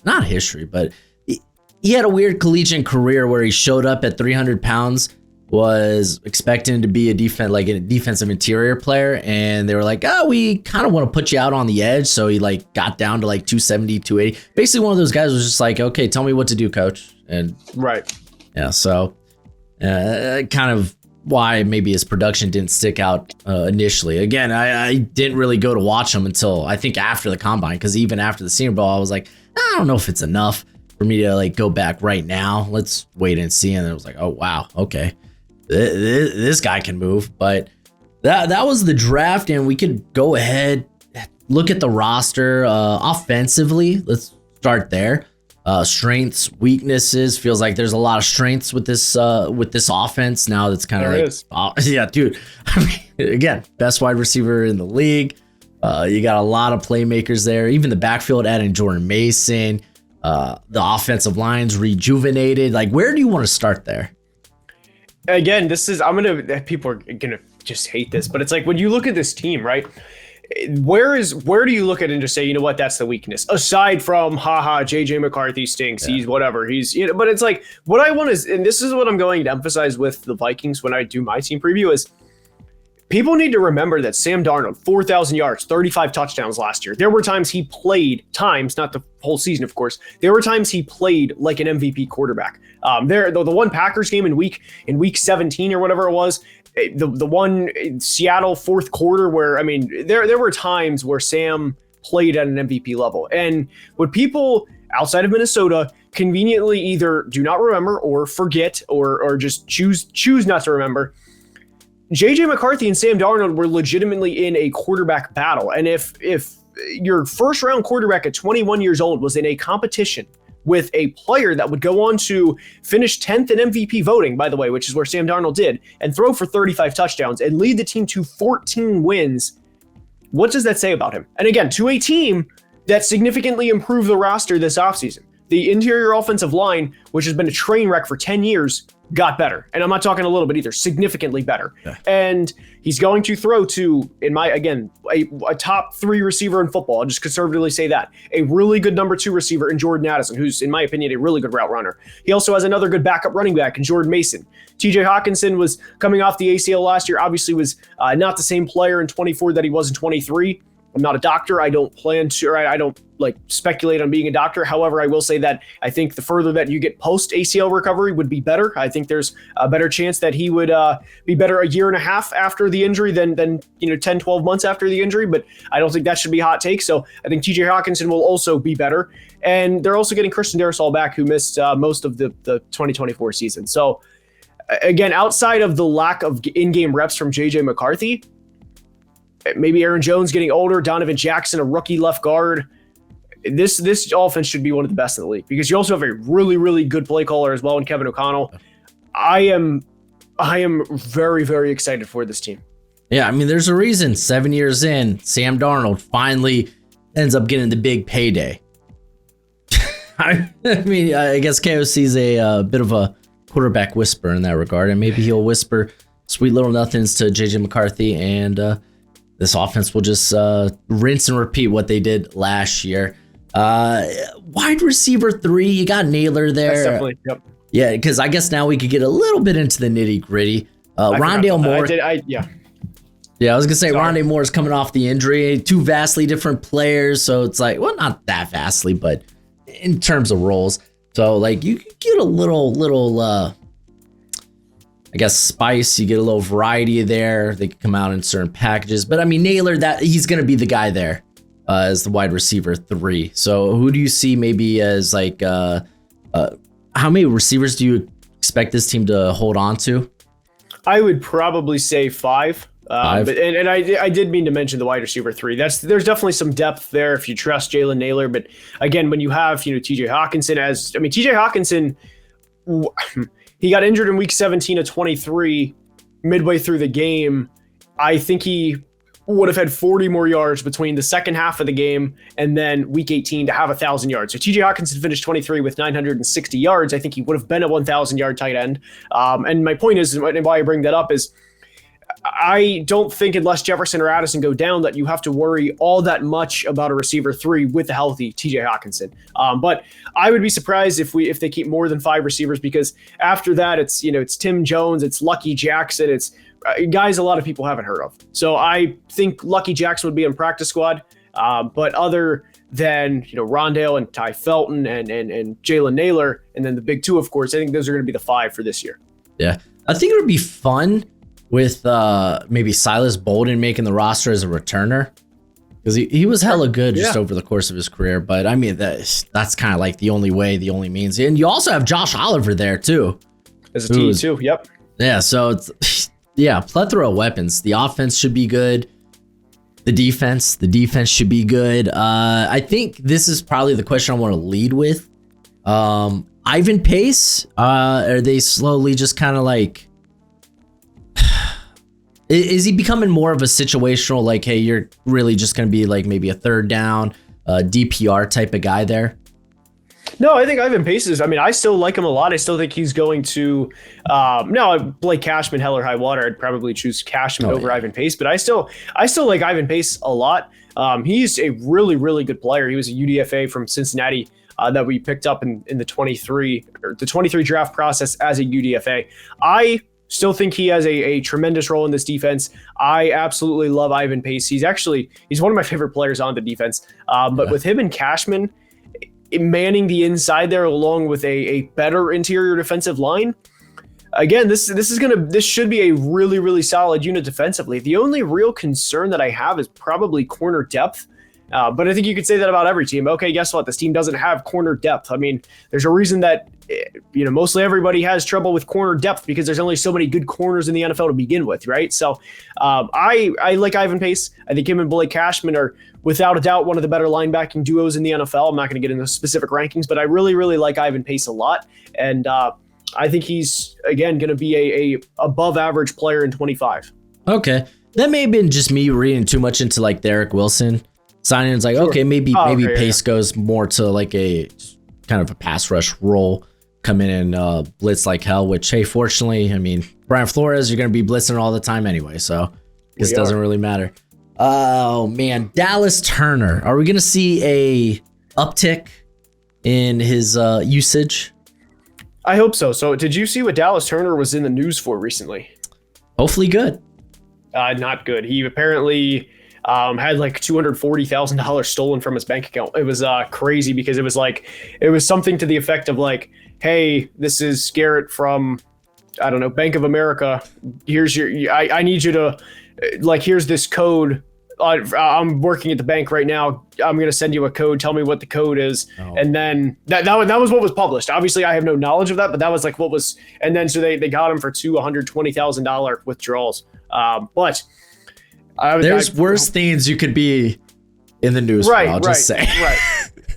not history, but he had a weird collegiate career where he showed up at 300 pounds, was expecting to be a defensive interior player. And they were like, oh, we kind of want to put you out on the edge. So he got down to 270, 280. Basically one of those guys was just like, okay, tell me what to do, coach. And right. Yeah. So kind of why maybe his production didn't stick out initially. Again, I didn't really go to watch him until I think after the combine, because even after the Senior Bowl, I was like, I don't know if it's enough for me to go back right now. Let's wait and see. And it was like, oh wow, okay, this guy can move. But that was the draft, and we could go ahead, look at the roster offensively. Let's start there. Strengths, weaknesses. Feels like there's a lot of strengths with this offense now. That's kind of yeah, dude. I mean, again, best wide receiver in the league. You got a lot of playmakers there. Even the backfield, adding Jordan Mason. The offensive line's rejuvenated. Where do you want to start there? Again, people are gonna just hate this, but it's like when you look at this team, right? Where do you look at it and just say, you know what, that's the weakness? Aside from, JJ McCarthy stinks. Yeah. He's whatever. But it's like, what I want is, and this is what I'm going to emphasize with the Vikings when I do my team preview, is people need to remember that Sam Darnold, 4,000 yards, 35 touchdowns last year. There were times he played, not the whole season, of course. There were times he played like an MVP quarterback. The one Packers game in week 17 or whatever it was, the one in Seattle fourth quarter where, I mean, there were times where Sam played at an MVP level. And what people outside of Minnesota conveniently either do not remember or forget or just choose not to remember, JJ McCarthy and Sam Darnold were legitimately in a quarterback battle. And if your first round quarterback at 21 years old was in a competition with a player that would go on to finish 10th in MVP voting, by the way, which is where Sam Darnold did, and throw for 35 touchdowns and lead the team to 14 wins, what does that say about him? And again, to a team that significantly improved the roster this offseason. The interior offensive line, which has been a train wreck for 10 years, got better. And I'm not talking a little bit either, significantly better. Yeah. And he's going to throw to, a top 3 receiver in football. I'll just conservatively say that. A really good number 2 receiver in Jordan Addison, who's, in my opinion, a really good route runner. He also has another good backup running back in Jordan Mason. TJ Hawkinson was coming off the ACL last year, obviously was not the same player in 24 that he was in 23. I'm not a doctor. I don't plan to, I don't speculate on being a doctor. However, I will say that I think the further that you get post ACL recovery would be better. I think there's a better chance that he would be better a year and a half after the injury than 10, 12 months after the injury. But I don't think that should be a hot take. So I think TJ Hawkinson will also be better. And they're also getting Christian Darrisaw back, who missed most of the 2024 season. So again, outside of the lack of in-game reps from JJ McCarthy, maybe Aaron Jones getting older, Donovan Jackson, a rookie left guard. This offense should be one of the best in the league because you also have a really, really good play caller as well in Kevin O'Connell. I am very, very excited for this team. Yeah, I mean, there's a reason 7 years in, Sam Darnold finally ends up getting the big payday. I mean, I guess KOC is a bit of a quarterback whisperer in that regard, and maybe he'll whisper sweet little nothings to JJ McCarthy, and this offense will just rinse and repeat what they did last year. Wide receiver 3, you got Naylor there. That's definitely, yep. Yeah, because I guess now we could get a little bit into the nitty gritty. Rondale Moore. Yeah, I was going to say, Rondale Moore is coming off the injury. 2 vastly different players. So it's like, well, not that vastly, but in terms of roles. So you could get a little I guess spice. You get a little variety there. They can come out in certain packages. But I mean, Naylor, that he's going to be the guy there as the wide receiver 3. So who do you see maybe as I how many receivers do you expect this team to hold on to? I would probably say 5. Five? But I did mean to mention the wide receiver 3. There's definitely some depth there if you trust Jalen Naylor. But again, when you have TJ Hawkinson TJ Hawkinson, he got injured in week 17 of 23 midway through the game. I think he would have had 40 more yards between the second half of the game and then week 18 to have 1,000 yards. So TJ Hawkinson finished 23 with 960 yards. I think he would have been a 1,000-yard tight end. And my point is, and why I bring that up is, I don't think unless Jefferson or Addison go down that you have to worry all that much about a receiver 3 with a healthy TJ Hawkinson. But I would be surprised if they keep more than 5 receivers, because after that it's Tim Jones, it's Lucky Jackson, it's guys a lot of people haven't heard of. So I think Lucky Jackson would be in practice squad. But other than Rondale and Ty Felton and Jalen Naylor, and then the big 2, of course, I think those are going to be the 5 for this year. Yeah, I think it would be fun with maybe Silas Bolden making the roster as a returner, because he was hella good just over the course of his career. But I mean, that's kind of like the only means. And you also have Josh Oliver there too, as a team too. Yep. Yeah. So it's plethora of weapons. The offense should be good. The defense should be good. I think this is probably the question I want to lead with. Ivan Pace. Are they slowly just kind of like? Is he becoming more of a situational, like, hey, you're really just going to be like maybe a third down, DPR type of guy there? No, I think Ivan Pace is, I still like him a lot. I still think he's going to, Blake Cashman, hell or high water. I'd probably choose Cashman over Ivan Pace, but I still like Ivan Pace a lot. He's a really, really good player. He was a UDFA from Cincinnati that we picked up in the 23 draft process as a UDFA. I still think he has a tremendous role in this defense. I absolutely love Ivan Pace. He's one of my favorite players on the defense. But with him and Cashman manning the inside there, along with a better interior defensive line, again, this should be a really, really solid unit defensively. The only real concern that I have is probably corner depth. But I think you could say that about every team. Okay, guess what? This team doesn't have corner depth. There's a reason that mostly everybody has trouble with corner depth, because there's only so many good corners in the NFL to begin with, right? So I like Ivan Pace. I think him and Blake Cashman are without a doubt one of the better linebacking duos in the NFL. I'm not going to get into specific rankings, but I really, really like Ivan Pace a lot. And I think he's, again, going to be a above average player in 25. Okay. That may have been just me reading too much into like Derek Wilson signing. It's like, okay, maybe Pace goes more to like a kind of a pass rush role, come in and blitz like hell, which, hey, fortunately, Brian Flores, you're going to be blitzing all the time anyway, so this doesn't really matter. Oh, man. Dallas Turner. Are we going to see a uptick in his usage? I hope so. So did you see what Dallas Turner was in the news for recently? Hopefully good. Not good. He apparently had like $240,000 stolen from his bank account. It was crazy, because it was something to the effect of like, hey, this is Garrett from, I don't know, Bank of America. Here's I need you to, like, here's this code. I'm working at the bank right now. I'm going to send you a code. Tell me what the code is. Oh. And then that was what was published. Obviously, I have no knowledge of that, but that was like what was. And then so they got him for $220,000 withdrawals. But there's worse things you could be in the news. Right. I'll just say.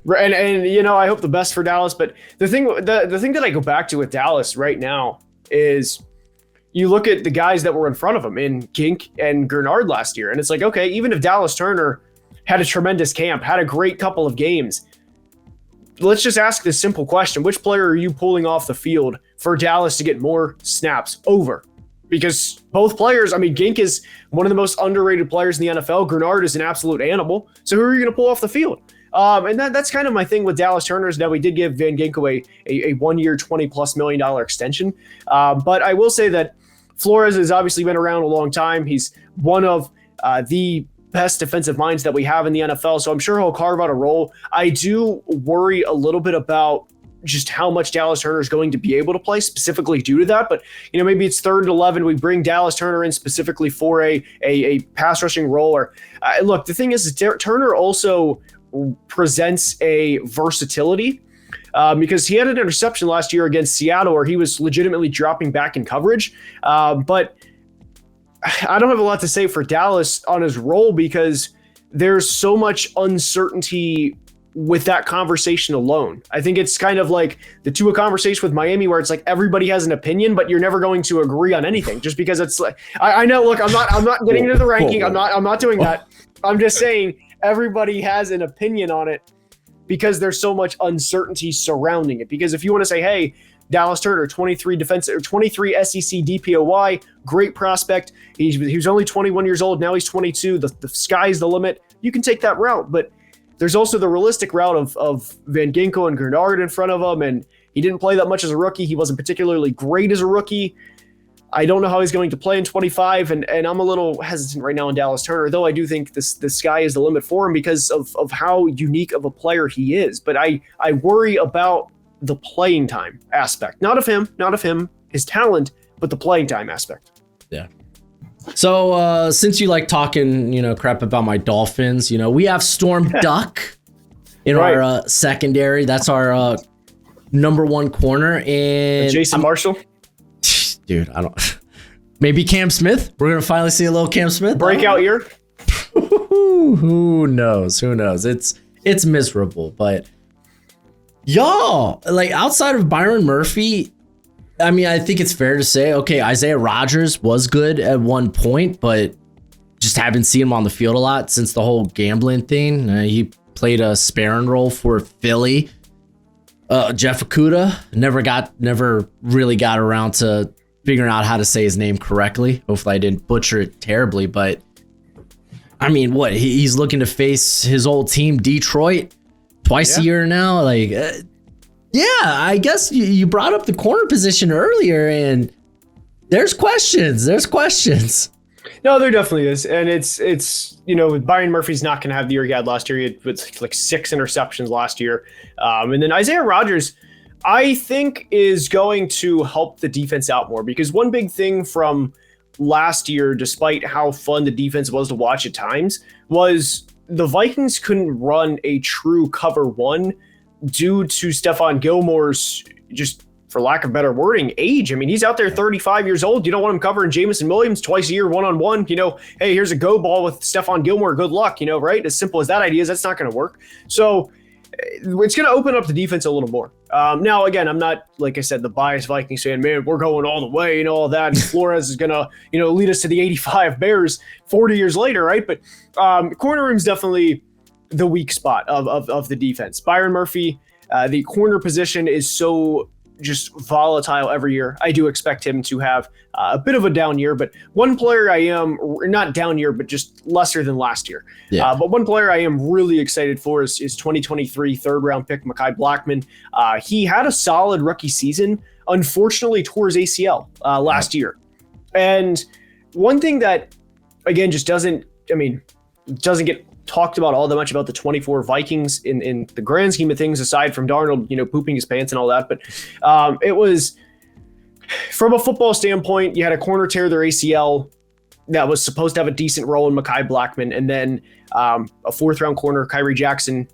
Right. And I hope the best for Dallas. But the thing that I go back to with Dallas right now is, you look at the guys that were in front of him in Gink and Gernard last year, and it's like, okay, even if Dallas Turner had a tremendous camp, had a great couple of games, let's just ask this simple question. Which player are you pulling off the field for Dallas to get more snaps over? Because both players, Gink is one of the most underrated players in the NFL. Gernard is an absolute animal. So who are you going to pull off the field? And that's kind of my thing with Dallas Turner. Is now we did give Van Ginkel a 1 year, $20+ million extension. But I will say that Flores has obviously been around a long time. He's one of the best defensive minds that we have in the NFL. So I'm sure he'll carve out a role. I do worry a little bit about just how much Dallas Turner is going to be able to play specifically due to that. But, maybe it's 3rd and 11. We bring Dallas Turner in specifically for a pass rushing role. Or look, the thing is Turner also presents a versatility because he had an interception last year against Seattle where he was legitimately dropping back in coverage. But I don't have a lot to say for Dallas on his role because there's so much uncertainty with that conversation alone. I think it's kind of like the Tua conversation with Miami where it's like everybody has an opinion, but you're never going to agree on anything just because it's like, I know, look, I'm not getting into the ranking. I'm not doing that. I'm just saying everybody has an opinion on it because there's so much uncertainty surrounding it. Because if you want to say, hey, Dallas Turner, 23 SEC DPOY, great prospect. He was only 21 years old. Now he's 22. The sky's the limit. You can take that route, but there's also the realistic route of Van Ginkel and Gernard in front of him, and he didn't play that much as a rookie. He wasn't particularly great as a rookie. I don't know how he's going to play in 25, and I'm a little hesitant right now on Dallas Turner, though I do think the sky is the limit for him because of how unique of a player he is. But I worry about the playing time aspect. Not of him, his talent, but the playing time aspect. Yeah. So since you like talking, crap about my Dolphins, we have Storm Duck in our secondary. That's our number one corner. And Jason Marshall. Dude, I don't. Maybe Cam Smith. We're gonna finally see a little Cam Smith breakout year. Who knows? It's miserable, but y'all like outside of Byron Murphy. I mean, I think it's fair to say, okay, Isaiah Rodgers was good at one point, but just haven't seen him on the field a lot since the whole gambling thing. He played a sparing role for Philly. Jeff Okudah never really got around to figuring out how to say his name correctly. Hopefully I didn't butcher it terribly, but I mean, what? He's looking to face his old team, Detroit, twice a year now. Like, yeah, I guess you brought up the corner position earlier, and there's questions. No, there definitely is, and it's Byron Murphy's not going to have the year he had last year. He had like 6 interceptions last year, and then Isaiah Rodgers, I think, is going to help the defense out more because one big thing from last year, despite how fun the defense was to watch at times, was the Vikings couldn't run a true cover one due to Stephon Gilmore's, just for lack of better wording, age. I mean, he's out there 35 years old. You don't want him covering Jamison Williams twice a year, one-on-one. Hey, here's a go ball with Stephon Gilmore. Good luck, right? As simple as that idea is, that's not going to work. So it's going to open up the defense a little more. Now, again, I'm not, like I said, the biased Vikings fan, man, we're going all the way and all that. And Flores is going to, lead us to the 85 Bears 40 years later, right? But corner room's definitely the weak spot of the defense. Byron Murphy, the corner position is so just volatile every year. I do expect him to have a bit of a down year, but one player I am, not down year, but just lesser than last year. Yeah. But one player I am really excited for is 2023 third round pick, Mekhi Blackmon. He had a solid rookie season, unfortunately tore his ACL last year. And one thing that, again, just doesn't get talked about all that much about the 24 Vikings in the grand scheme of things, aside from Darnold, pooping his pants and all that. But it was, from a football standpoint, you had a corner tear their ACL that was supposed to have a decent role in Mekhi Blackmon. And then a fourth round corner, Kyrie Jackson,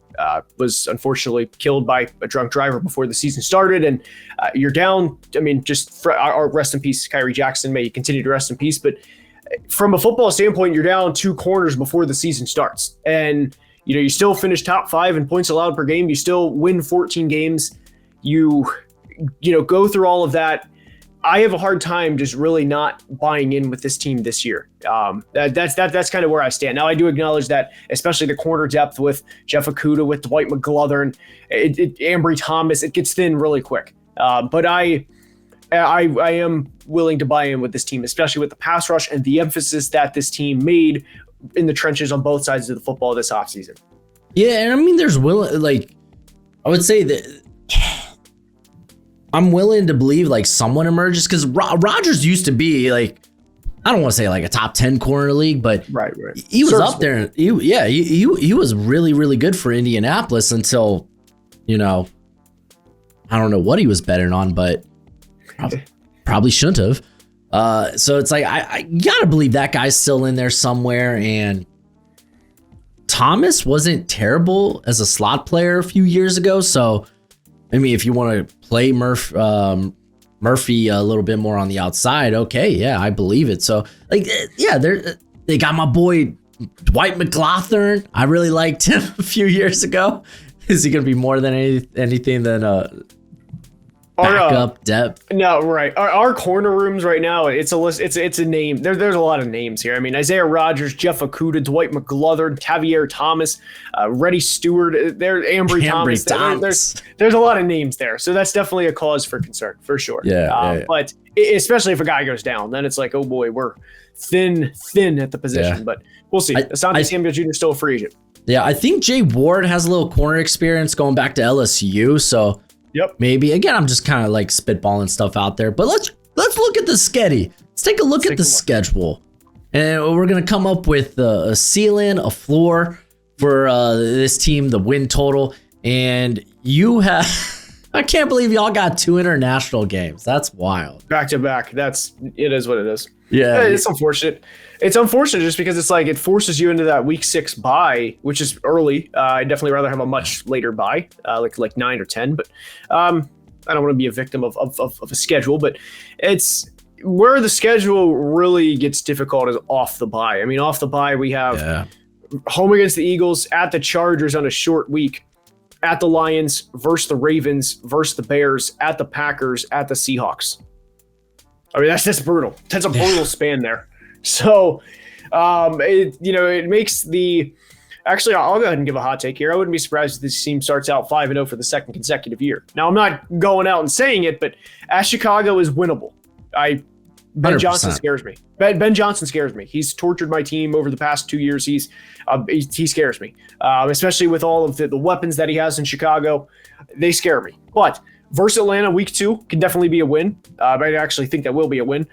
was unfortunately killed by a drunk driver before the season started. And you're down. I mean, just rest in peace, Kyrie Jackson. May he continue to rest in peace. But from a football standpoint, you're down 2 corners before the season starts. And, you still finish top 5 in points allowed per game. You still win 14 games. You go through all of that. I have a hard time just really not buying in with this team this year. That's kind of where I stand. Now, I do acknowledge that, especially the corner depth with Jeff Okudah, with Dwight McGlothern, Ambry Thomas, it gets thin really quick. But I am willing to buy in with this team, especially with the pass rush and the emphasis that this team made in the trenches on both sides of the football this offseason. Yeah, and I mean, I would say that I'm willing to believe someone emerges because Rodgers used to be I don't want to say a top 10 corner league, but right. He was up there. He was really, really good for Indianapolis until, I don't know what he was betting on, but probably shouldn't have. So it's I gotta believe that guy's still in there somewhere. And Thomas wasn't terrible as a slot player a few years ago. So I mean, if you want to play Murphy a little bit more on the outside, okay, yeah, I believe it. So, like, yeah, they got my boy Dwight McClothern. I really liked him a few years ago. Is he going to be more than anything than backup depth? No, right. Our corner rooms right now, it's a list. It's a name. There's a lot of names here. I mean, Isaiah Rodgers, Jeff Okudah, Dwight McClothern, Tavier Thomas, Reddy Stewart. Ambry Thomas. There's a lot of names there. So that's definitely a cause for concern, for sure. Yeah. But especially if a guy goes down, then it's like, oh boy, we're thin at the position. Yeah. But we'll see. Asante Samuel Jr. is still a free agent. Yeah, I think Jay Ward has a little corner experience going back to LSU. So maybe, again, I'm just kind of like spitballing stuff out there. But let's look at the schedule. Let's take a look at the schedule. And we're going to come up with a ceiling, a floor for this team, the win total. And you have, I can't believe y'all got 2 international games. That's wild. Back to back. It is what it is. Yeah. It's unfortunate. It's unfortunate just because it's like it forces you into that week 6 bye, which is early. I'd definitely rather have a much later bye, like 9 or 10. But I don't want to be a victim of a schedule. But it's where the schedule really gets difficult is off the bye. I mean, off the bye, we have home against the Eagles, at the Chargers on a short week, at the Lions, versus the Ravens, versus the Bears, at the Packers, at the Seahawks. I mean, that's brutal. That's a brutal span there. So, it makes the. Actually, I'll go ahead and give a hot take here. I wouldn't be surprised if this team starts out 5-0 for the second consecutive year. Now, I'm not going out and saying it, but at Chicago is winnable. Ben 100%. Johnson scares me. Ben Johnson scares me. He's tortured my team over the past 2 years. He scares me, especially with all of the weapons that he has in Chicago. They scare me. But versus Atlanta, week 2 can definitely be a win. I actually think that will be a win.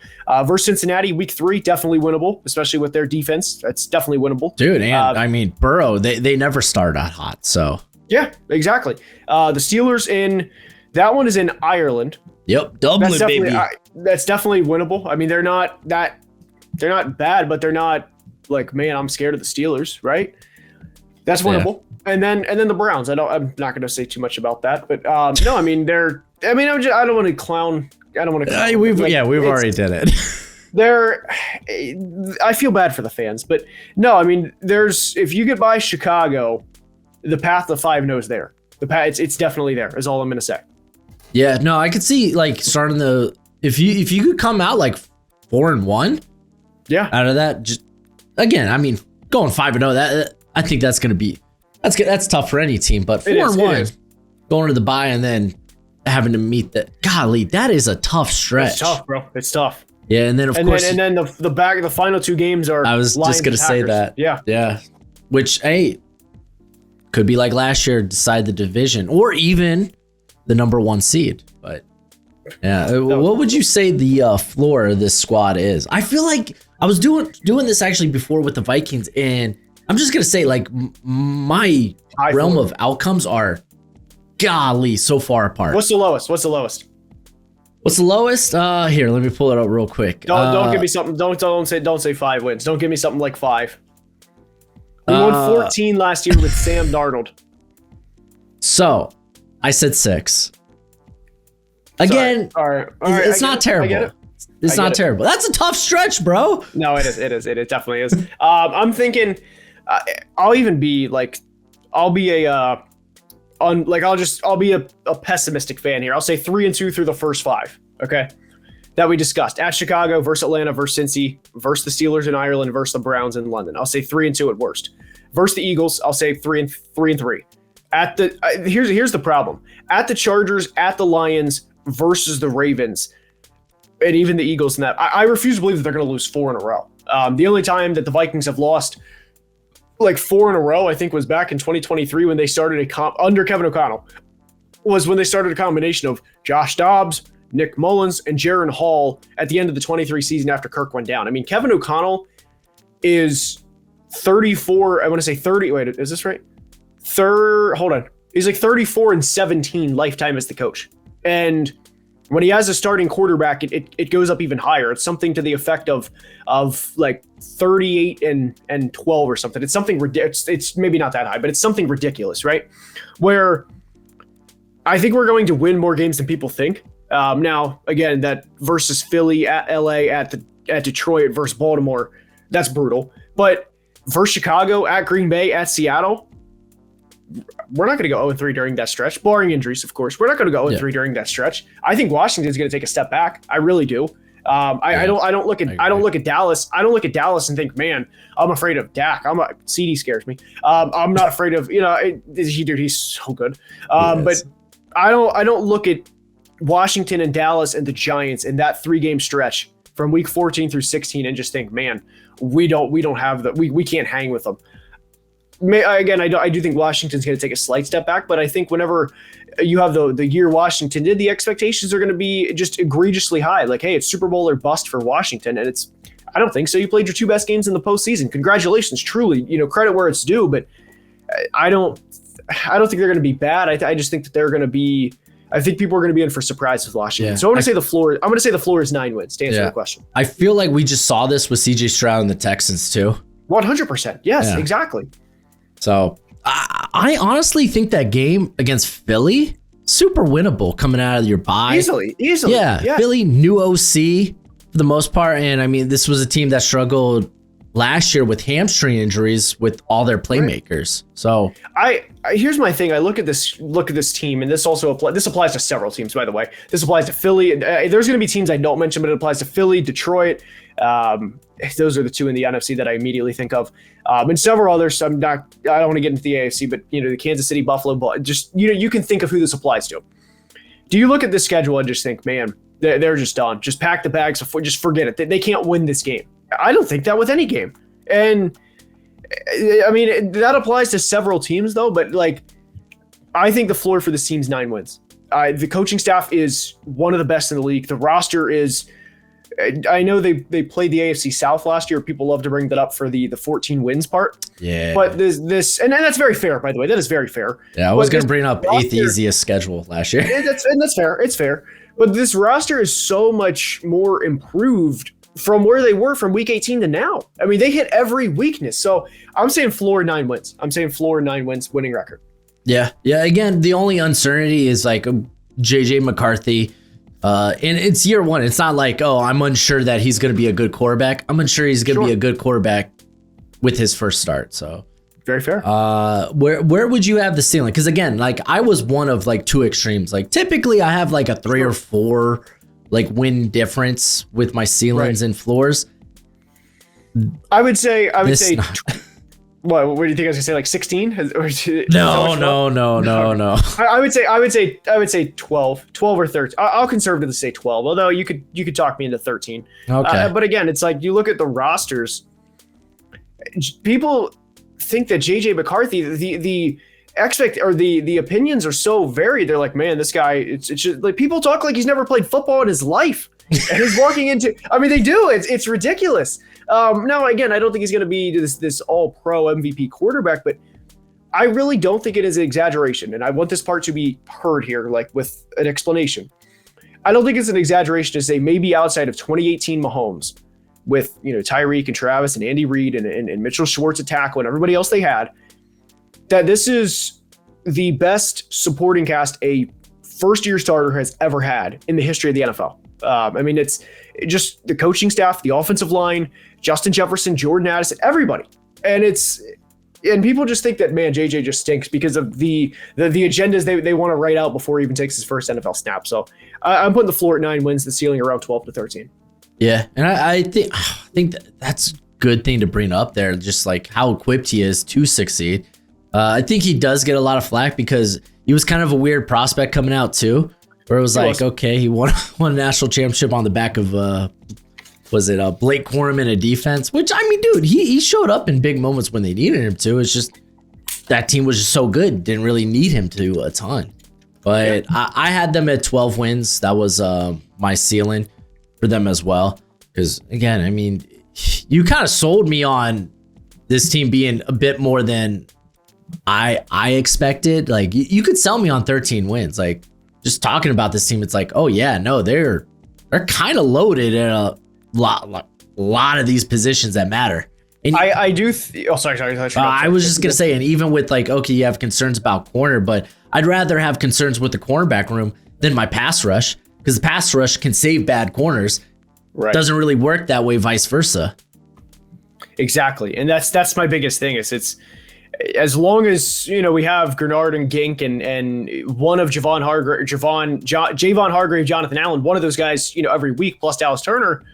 Versus Cincinnati, week 3, definitely winnable, especially with their defense. That's definitely winnable. Dude, and I mean, Burrow, they never start out hot, so. Yeah, exactly. The Steelers that one is in Ireland. Yep, Dublin, baby. That's definitely winnable. I mean, they're not bad, but they're not like, man, I'm scared of the Steelers, right? That's winnable. Yeah. And then the Browns. I'm not going to say too much about that, but no, I mean I don't want to clown. I don't want to. We've already did it. I feel bad for the fans, but no, I mean if you get by Chicago, the path to 5-0 is there. It's definitely there. Is all I'm going to say. Yeah, no, I could see like starting if you could come out like 4-1. Yeah. Out of that, just again, I mean, going 5-0, that I think that's gonna be that's tough for any team. But 4-1, going to the bye and then having to meet golly, that is a tough stretch. It's tough, bro. It's tough. Yeah, and then of course, the final 2 games are. I was Lions just gonna say that. Yeah. Which could be like last year, decide the division or even the number 1 seed. But yeah, what would you say the floor of this squad is? I feel like I was doing this actually before with the Vikings, and I'm just gonna say like my realm of outcomes are golly so far apart. What's the lowest? Here, let me pull it up real quick. Don't give me something. Don't say 5 wins. Don't give me something like 5. We won 14 last year with Sam Darnold. So I said 6. Again, all right. It's not terrible. It's not terrible. That's a tough stretch, bro. No, it is. It definitely is. I'm thinking I'll even be like, I'll be a pessimistic fan here. I'll say 3-2 through the first 5. Okay. That we discussed at Chicago versus Atlanta versus Cincy versus the Steelers in Ireland versus the Browns in London. I'll say 3-2 at worst. Versus the Eagles, I'll say 3-3. At the here's the problem. At the Chargers, at the Lions versus the Ravens, and even the Eagles in that, I refuse to believe that they're going to lose 4 in a row. The only time that the Vikings have lost like 4 in a row, I think, was back in 2023 when they started under Kevin O'Connell. Was when they started a combination of Josh Dobbs, Nick Mullins, and Jaron Hall at the end of the 23 season after Kirk went down. I mean, Kevin O'Connell is 34. I want to say 30. Wait, is this right? Hold on. He's like 34-17 lifetime as the coach. And when he has a starting quarterback, it goes up even higher. It's something to the effect of like 38-12 or something. It's something ridiculous. It's maybe not that high, but it's something ridiculous, right? Where I think we're going to win more games than people think. Now, again, that versus Philly at LA at Detroit versus Baltimore, that's brutal. But versus Chicago at Green Bay at Seattle, we're not going to go 0-3 during that stretch, barring injuries, of course. We're not going to go 0-3 during that stretch. I think Washington's going to take a step back. I really do. I don't look at Dallas. I don't look at Dallas and think, man, I'm afraid of Dak. CD scares me. I'm not afraid of, he's so good. But I don't look at Washington and Dallas and the Giants in that 3-game stretch from week 14 through 16 and just think, man, we don't have we can't hang with them. Again, I do think Washington's going to take a slight step back, but I think whenever you have the year Washington did, the expectations are going to be just egregiously high. Like, hey, it's Super Bowl or bust for Washington, and I don't think so. You played your 2 best games in the postseason. Congratulations, truly. Credit where it's due, but I don't think they're going to be bad. I just think that they're going to be. I think people are going to be in for surprise with Washington. So I'm going to say the floor. I'm going to say the floor is 9 wins to answer the question. I feel like we just saw this with CJ Stroud and the Texans too. 100%. Yes, exactly. So I honestly think that game against Philly, super winnable coming out of your bye. Easily. Yeah. Philly, new OC for the most part. And I mean, this was a team that struggled last year with hamstring injuries with all their playmakers. So here's my thing. I look at this team, and this also applies to several teams, by the way. This applies to Philly. There's going to be teams I don't mention, but it applies to Philly, Detroit. Those are the 2 in the NFC that I immediately think of. And several others. I don't want to get into the AFC, but the Kansas City, Buffalo, just you can think of who this applies to. Do you look at the schedule and just think, man, they're just done. Just pack the bags. Just forget it. They can't win this game. I don't think that with any game. And I mean, that applies to several teams though, but I think the floor for this team's 9 wins. The coaching staff is one of the best in the league. The roster is, I know they played the AFC South last year. People love to bring that up for the 14 wins part. Yeah. But this and that's very fair, by the way. That is very fair. Yeah, I was going to bring up 8th easiest schedule last year. That's fair. It's fair. But this roster is so much more improved from where they were from week 18 to now. I mean, they hit every weakness. So I'm saying floor 9 wins. I'm saying floor 9 wins winning record. Yeah. Again, the only uncertainty is JJ McCarthy. And it's year 1. It's not like, I'm unsure that he's going to be a good quarterback. I'm unsure he's going to be a good quarterback with his first start. So very fair. Where would you have the ceiling? Because again, I was one of 2 extremes. Typically I have a 3 or 4 win difference with my ceilings and floors. I would say what do you think I was gonna say, 16? No. I would say 12 or 13. I'll conservatively say 12, although you could talk me into 13. Okay. But again, it's you look at the rosters, people think that JJ McCarthy, the opinions are so varied. They're like, man, this guy, it's just people talk like he's never played football in his life. And he's walking into, I mean, they do. It's ridiculous. Now, again, I don't think he's going to be this all-pro MVP quarterback, but I really don't think it is an exaggeration. And I want this part to be heard here, with an explanation. I don't think it's an exaggeration to say maybe outside of 2018 Mahomes with, Tyreek and Travis and Andy Reid and Mitchell Schwartz at tackle and everybody else they had, that this is the best supporting cast a first-year starter has ever had in the history of the NFL. I mean, it's just the coaching staff, the offensive line, Justin Jefferson, Jordan Addison, everybody. And people just think that, man, JJ just stinks because of the agendas they want to write out before he even takes his first NFL snap. So I'm putting the floor at 9 wins, the ceiling around 12 to 13. Yeah, and I think that's a good thing to bring up there, just how equipped he is to succeed. I think he does get a lot of flack because he was kind of a weird prospect coming out too, where it was okay, he won a national championship on the back of Blake Corum in a defense, which, I mean, dude, he showed up in big moments when they needed him to. It's just that team was just so good, didn't really need him to a ton. But yeah. I had them at 12 wins. That was my ceiling for them as well. Because, again, I mean, you kind of sold me on this team being a bit more than I expected. You could sell me on 13 wins. Just talking about this team, it's oh yeah, no, they're kind of loaded in a lot of these positions that matter. And I do. Sorry. I was just gonna say, and even with like, okay, you have concerns about corner, but I'd rather have concerns with the cornerback room than my pass rush, because the pass rush can save bad corners. Right. Doesn't really work that way, vice versa. Exactly, and that's my biggest thing. It's as long as we have Grenard and Gink and one of Javon Hargrave, Jonathan Allen, one of those guys, every week plus Dallas Turner,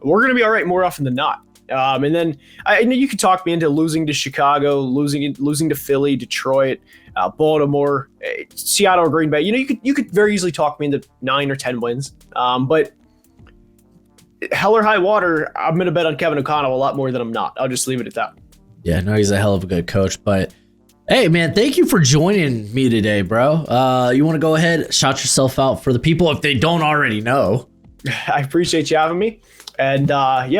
we're gonna be all right more often than not. And then I know you could talk me into losing to Chicago, losing to Philly, Detroit, Baltimore, Seattle, or Green Bay. You could very easily talk me into 9 or 10 wins. But hell or high water, I'm going to bet on Kevin O'Connell a lot more than I'm not. I'll just leave it at that. Yeah, no, he's a hell of a good coach. But hey, man, thank you for joining me today, bro. You want to go ahead, shout yourself out for the people if they don't already know. I appreciate you having me. And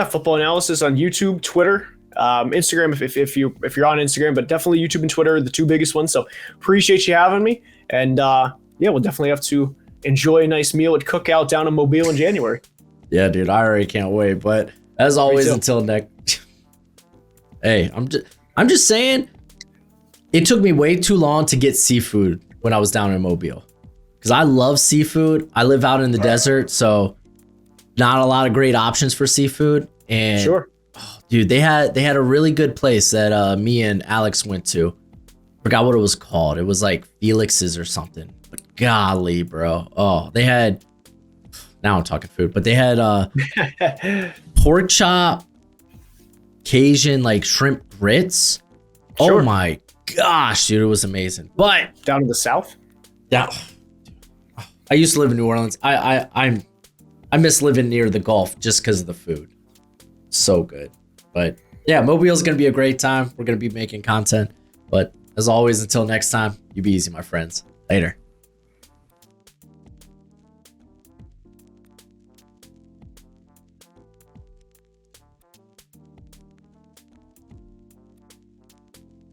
football analysis on YouTube, Twitter, Instagram if you're on Instagram, but definitely YouTube and Twitter are the two biggest ones. So appreciate you having me. And we'll definitely have to enjoy a nice meal at Cookout down in Mobile in January. Yeah, dude, I already can't wait. But as always, until next. Hey, I'm just saying, it took me way too long to get seafood when I was down in Mobile, because I love seafood. I live out in the desert, so not a lot of great options for seafood. And sure, dude, they had a really good place that me and Alex went to. Forgot what it was called. It was like Felix's or something. But golly, bro. Oh, they had, now I'm talking food, but they had pork chop, Cajun like shrimp grits. Sure. Oh my gosh, dude, it was amazing. But down in the South? Yeah. I used to live in New Orleans. I miss living near the Gulf just because of the food. So good. But yeah, Mobile's going to be a great time. We're going to be making content. But as always, until next time, you be easy, my friends. Later.